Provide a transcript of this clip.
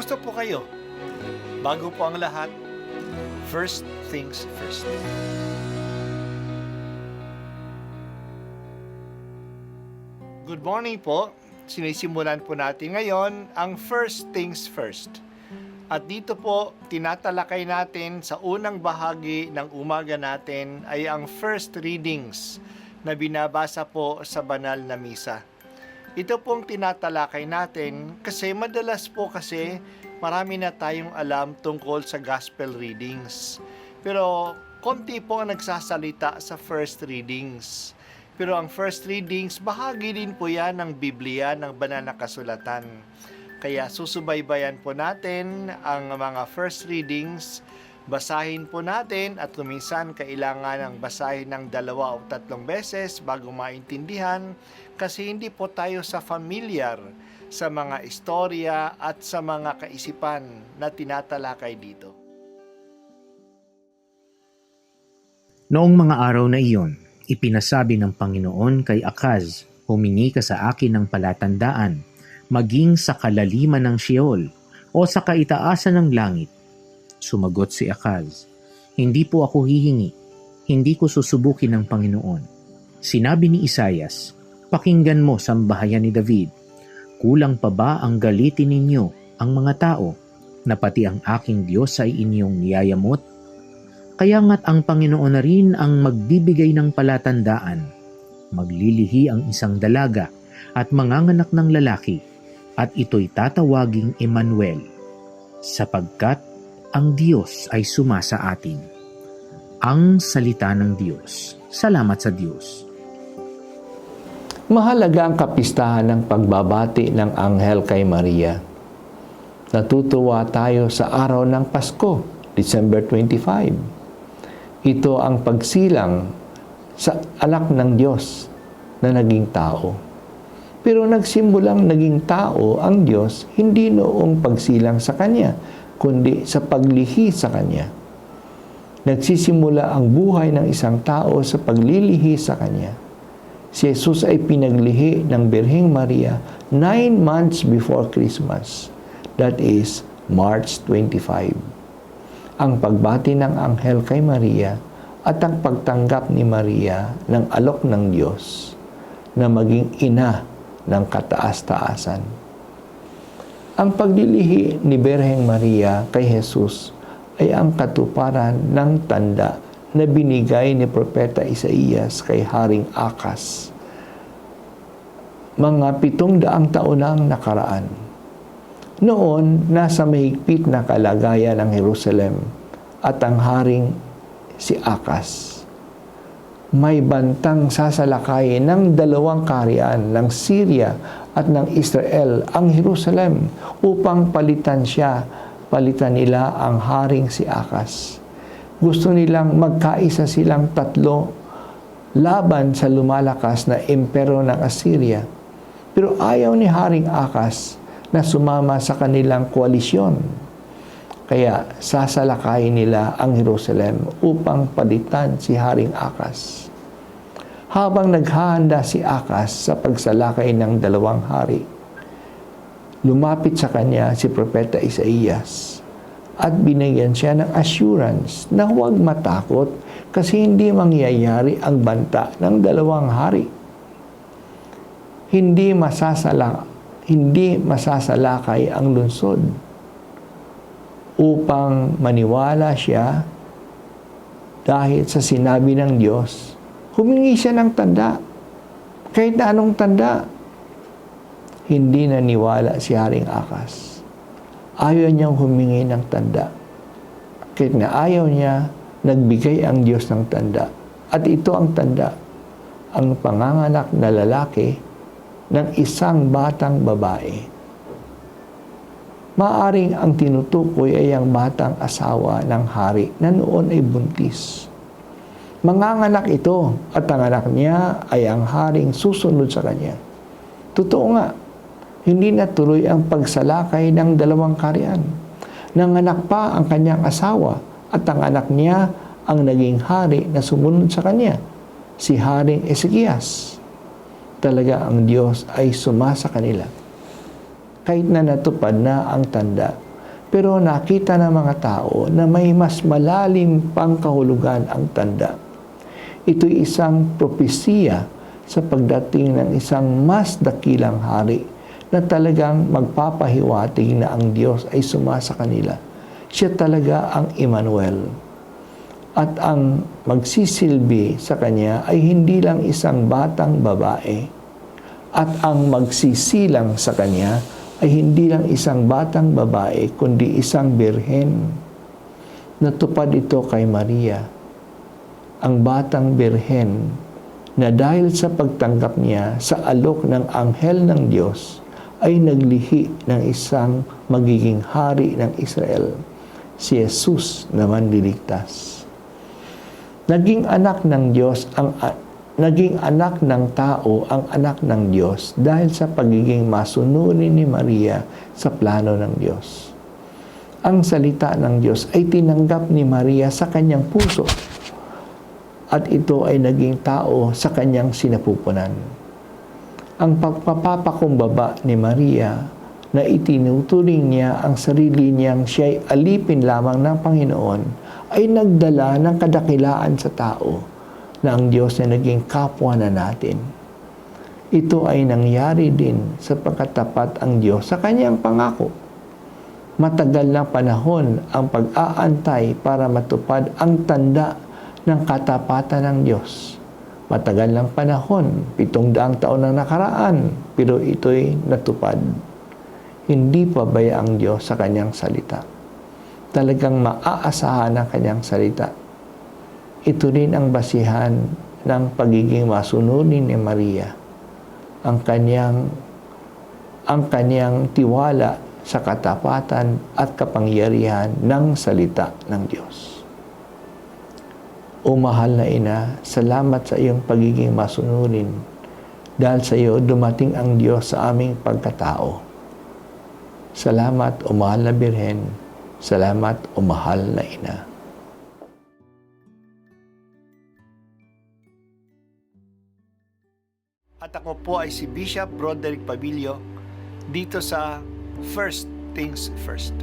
Kumusta po kayo? Bago po ang lahat, first things first. Good morning po. Sinisimulan po natin ngayon ang first things first. At dito po, tinatalakay natin sa unang bahagi ng umaga natin ay ang first readings na binabasa po sa banal na misa. Ito pong tinatalakay natin kasi madalas po kasi marami na tayong alam tungkol sa gospel readings. Pero konti po ang nagsasalita sa first readings. Pero ang first readings, bahagi din po yan ng Biblia, ng banal na kasulatan. Kaya susubaybayan po natin ang mga first readings, basahin po natin at kuminsan kailangan ng basahin ng 2 o 3 beses bago maintindihan kasi hindi po tayo familiar sa mga istorya at sa mga kaisipan na tinatalakay dito. Noong mga araw na iyon, ipinasabi ng Panginoon kay Akaz, "Humingi ka sa akin ng palatandaan, maging sa kalaliman ng Sheol o sa kaitaasan ng langit." Sumagot si Akaz, "Hindi po ako hihingi, hindi ko susubukin ng Panginoon." Sinabi ni Isaias, "Pakinggan mo, sambahayan ni David, kulang pa ba ang galitin ninyo ang mga tao, na pati ang aking Diyos ay inyong niyayamot? Kaya nga't ang Panginoon na rin ang magbibigay ng palatandaan. Maglilihi ang isang dalaga at manganganak ng lalaki, at ito'y tatawaging Emmanuel, sapagkat ang Diyos ay sumasa atin." Ang salita ng Diyos. Salamat sa Diyos. Mahalaga ang kapistahan ng pagbabati ng anghel kay Maria. Natutuwa tayo sa araw ng Pasko, December 25. Ito ang pagsilang sa anak ng Diyos na naging tao. Pero nagsimbulang naging tao ang Diyos hindi noong pagsilang sa Kanya, kundi sa paglihi sa Kanya. Nagsisimula ang buhay ng isang tao sa paglilihi sa Kanya. Si Jesus ay pinaglihi ng Birheng Maria 9 months before Christmas. That is March 25. Ang pagbati ng anghel kay Maria at ang pagtanggap ni Maria ng alok ng Diyos na maging ina ng kataas-taasan. Ang paglilihi ni Birheng Maria kay Jesus ay ang katuparan ng tanda na binigay ni Propeta Isaías kay Haring Akaz. Mga 700 taon na ang nakaraan. Noon, nasa mahigpit na kalagayan ng Jerusalem at ang haring si Akaz. May bantang sasalakayin ng 2 kaharian ng Syria at ng Israel ang Jerusalem upang palitan nila ang haring si Akaz. Gusto nilang magkaisa silang 3 laban sa lumalakas na impero ng Assyria. Pero ayaw ni Haring Akaz na sumama sa kanilang koalisyon. Kaya sasalakayin nila ang Jerusalem upang palitan si Haring Akaz. Habang naghahanda si Akaz sa pagsalakay ng 2 hari, lumapit sa kanya si Propeta Isaías at binigyan siya ng assurance na huwag matakot kasi hindi mangyayari ang banta ng 2 hari. Hindi masasalakay ang lungsod. Upang maniwala siya dahil sa sinabi ng Diyos, humingi siya ng tanda. Kahit na anong tanda, hindi naniwala si Haring Akaz. Ayaw niyang humingi ng tanda. Kahit na ayaw niya, nagbigay ang Diyos ng tanda. At ito ang tanda, ang panganganak na lalaki ng isang batang babae. Maaring ang tinutukoy ay ang batang asawa ng hari na noon ay buntis. Manganganak ito at ang anak niya ay ang haring susunod sa kanya. Totoo nga, hindi natuloy ang pagsalakay ng 2 kaharian. Nanganak pa ang kanyang asawa at ang anak niya ang naging hari na sumunod sa kanya, si Haring Ezekias. Talaga ang Diyos ay sumasa kanila. Kahit na natupad na ang tanda, Pero nakita ng mga tao na may mas malalim pang kahulugan ang tanda. Ito'y isang propesiya sa pagdating ng isang mas dakilang hari na talagang magpapahiwatig na ang Diyos ay sumasa kanila. Siya talaga ang Emmanuel. At ang magsisilbi sa kanya ay hindi lang isang batang babae. At ang magsisilang sa kanya ay hindi lang isang batang babae, kundi isang birhen. Natupad ito kay Maria, ang batang birhen, na dahil sa pagtanggap niya sa alok ng anghel ng Diyos, ay naglihi ng isang magiging hari ng Israel, si Jesus na manliligtas. Naging anak ng Diyos naging anak ng tao ang anak ng Diyos dahil sa pagiging masunurin ni Maria sa plano ng Diyos. Ang salita ng Diyos ay tinanggap ni Maria sa kanyang puso at ito ay naging tao sa kanyang sinapupunan. Ang pagpapakumbaba ni Maria na itinuturing niya ang sarili niyang siya'y alipin lamang ng Panginoon ay nagdala ng kadakilaan sa tao na ang Diyos na naging kapwa na natin. Ito ay nangyari din sa pagkatapat ang Diyos sa kanyang pangako. Matagal na panahon ang pag-aantay para matupad ang tanda ng katapatan ng Diyos. Matagal ng panahon, 700 taon na nakaraan, pero ito'y natupad. Hindi pabaya ang Diyos sa kanyang salita. Talagang maaasahan ang kanyang salita. Ito rin ang basihan ng pagiging masunurin ni Maria. Ang kanyang tiwala sa katapatan at kapangyarihan ng salita ng Diyos. O mahal na ina, salamat sa iyong pagiging masunurin. Dahil sa iyo dumating ang Diyos sa aming pagkatao. Salamat o mahal na Birhen. Salamat o mahal na ina. At ako po ay si Bishop Broderick Pabilio dito sa First Things First.